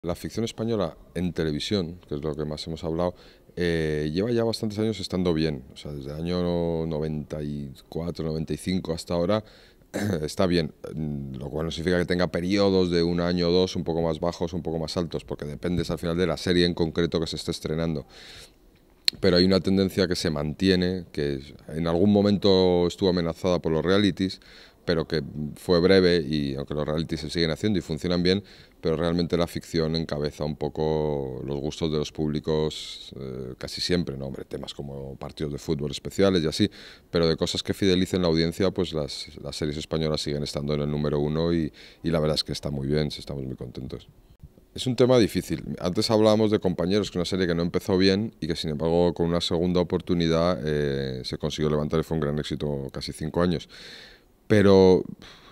la ficción española en televisión, que es lo que más hemos hablado, lleva ya bastantes años estando bien. O sea, desde el año 94, 95 hasta ahora está bien, lo cual no significa que tenga periodos de un año o dos un poco más bajos, un poco más altos, porque dependes al final de la serie en concreto que se esté estrenando. Pero hay una tendencia que se mantiene, que en algún momento estuvo amenazada por los realities, pero que fue breve, y aunque los realities se siguen haciendo y funcionan bien, pero realmente la ficción encabeza un poco los gustos de los públicos casi siempre, ¿no? Hombre, temas como partidos de fútbol especiales y así, pero de cosas que fidelicen la audiencia, pues las series españolas siguen estando en el número uno y la verdad es que está muy bien, estamos muy contentos. Es un tema difícil. Antes hablábamos de Compañeros, que es una serie que no empezó bien y que sin embargo con una segunda oportunidad se consiguió levantar y fue un gran éxito casi 5 años. Pero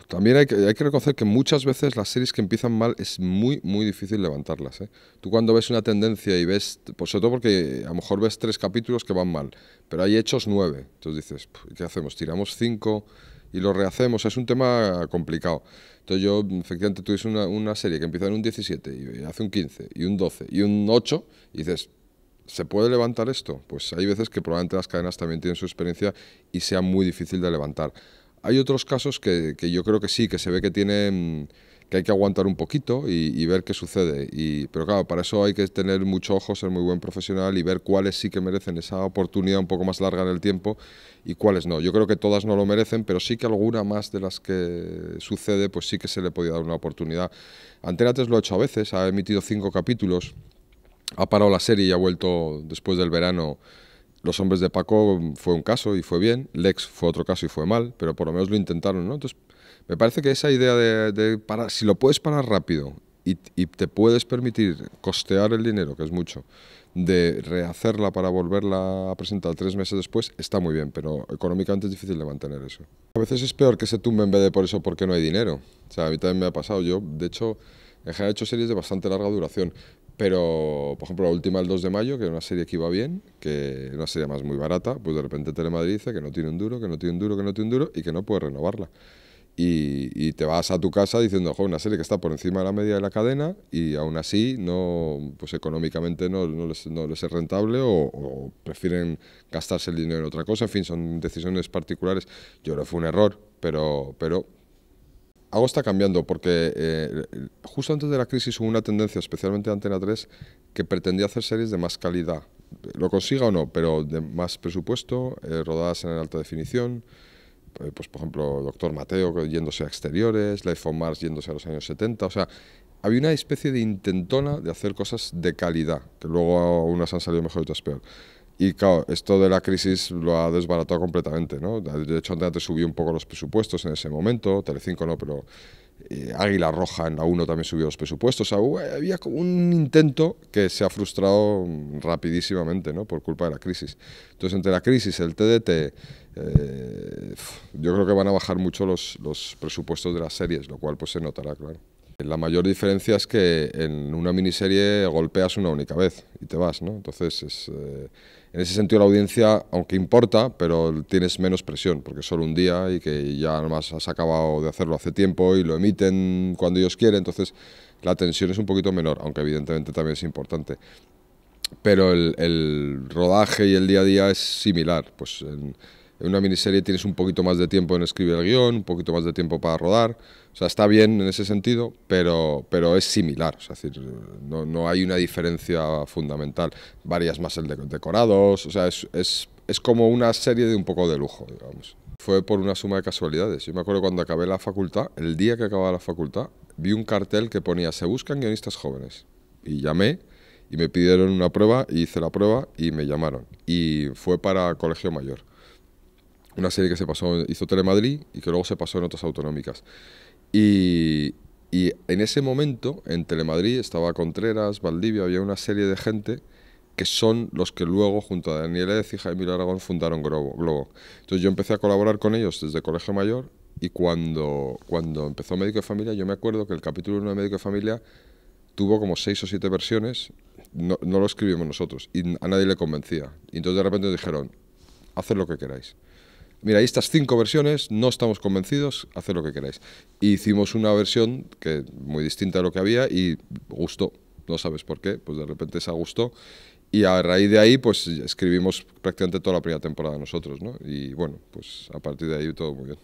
también hay que reconocer que muchas veces las series que empiezan mal es muy difícil levantarlas, ¿eh? Tú cuando ves una tendencia y ves, pues sobre todo porque a lo mejor ves 3 capítulos que van mal, pero hay hechos 9, entonces dices, ¿qué hacemos? ¿Tiramos 5 y lo rehacemos? Es un tema complicado. Entonces yo, efectivamente, tú ves una serie que empieza en un 17 y hace un 15 y un 12 y un 8 y dices, ¿se puede levantar esto? Pues hay veces que probablemente las cadenas también tienen su experiencia y sea muy difícil de levantar. Hay otros casos que yo creo que sí, que se ve que tienen, que hay que aguantar un poquito y ver qué sucede. Pero claro, para eso hay que tener mucho ojo, ser muy buen profesional y ver cuáles sí que merecen esa oportunidad un poco más larga en el tiempo y cuáles no. Yo creo que todas no lo merecen, pero sí que alguna más de las que sucede, pues sí que se le podía dar una oportunidad. Antena 3 lo ha hecho a veces, ha emitido 5 capítulos, ha parado la serie y ha vuelto después del verano. Los hombres de Paco fue un caso y fue bien, Lex fue otro caso y fue mal, pero por lo menos lo intentaron, ¿no? Entonces, me parece que esa idea de parar, si lo puedes parar rápido y te puedes permitir costear el dinero, que es mucho, de rehacerla para volverla a presentar 3 meses después, está muy bien, pero económicamente es difícil de mantener eso. A veces es peor que se tumbe en vez de por eso porque no hay dinero. O sea, a mí también me ha pasado. Yo, de hecho, en general he hecho series de bastante larga duración. Pero, por ejemplo, la última, el 2 de mayo, que era una serie que iba bien, que era una serie más muy barata, pues de repente Telemadrid dice que no tiene un duro, que no tiene un duro, que no tiene un duro y que no puede renovarla. Y te vas a tu casa diciendo, joder, una serie que está por encima de la media de la cadena y aún así no, pues económicamente no les es rentable o prefieren gastarse el dinero en otra cosa. En fin, son decisiones particulares. Yo creo que fue un error, pero algo está cambiando porque justo antes de la crisis hubo una tendencia, especialmente de Antena 3, que pretendía hacer series de más calidad. Lo consiga o no, pero de más presupuesto, rodadas en alta definición. Pues por ejemplo, Doctor Mateo yéndose a exteriores, Life on Mars yéndose a los años 70. O sea, había una especie de intentona de hacer cosas de calidad, que luego unas han salido mejor y otras peor. Y claro, esto de la crisis lo ha desbaratado completamente, ¿no? De hecho, antes subió un poco los presupuestos en ese momento, Telecinco no, pero Águila Roja en la 1 también subió los presupuestos. O sea, había como un intento que se ha frustrado rapidísimamente, ¿no? Por culpa de la crisis. Entonces, entre la crisis, el TDT, yo creo que van a bajar mucho los presupuestos de las series, lo cual pues se notará, claro. La mayor diferencia es que en una miniserie golpeas una única vez y te vas, ¿no? Entonces, en ese sentido la audiencia, aunque importa, pero tienes menos presión, porque es solo un día y que ya además has acabado de hacerlo hace tiempo y lo emiten cuando ellos quieren, entonces la tensión es un poquito menor, aunque evidentemente también es importante. Pero el rodaje y el día a día es similar, pues en una miniserie tienes un poquito más de tiempo en escribir el guión, un poquito más de tiempo para rodar. O sea, está bien en ese sentido, pero es similar. O sea, es decir, no hay una diferencia fundamental. Varias más el de decorados. O sea, es como una serie de un poco de lujo, digamos. Fue por una suma de casualidades. Yo me acuerdo cuando acabé la facultad, el día que acababa la facultad, vi un cartel que ponía "Se buscan guionistas jóvenes". Y llamé y me pidieron una prueba, y hice la prueba y me llamaron. Y fue para Colegio Mayor. Una serie que hizo Telemadrid y que luego se pasó en otras autonómicas. Y, y en ese momento, en Telemadrid, estaba Contreras, Valdivia, había una serie de gente que son los que luego, junto a Daniel Ez y Jaime Aragón, fundaron Globo. Entonces yo empecé a colaborar con ellos desde Colegio Mayor y cuando empezó Médico de Familia, yo me acuerdo que el capítulo 1 de Médico de Familia tuvo como 6 o 7 versiones, no lo escribimos nosotros y a nadie le convencía. Y entonces de repente dijeron, haced lo que queráis. Mira, hay estas 5 versiones, no estamos convencidos, haced lo que queráis. Y hicimos una versión que muy distinta a lo que había y gustó. no sabes por qué, pues de repente se gustó. Y a raíz de ahí, pues escribimos prácticamente toda la primera temporada nosotros, ¿no? Y bueno, pues a partir de ahí todo muy bien.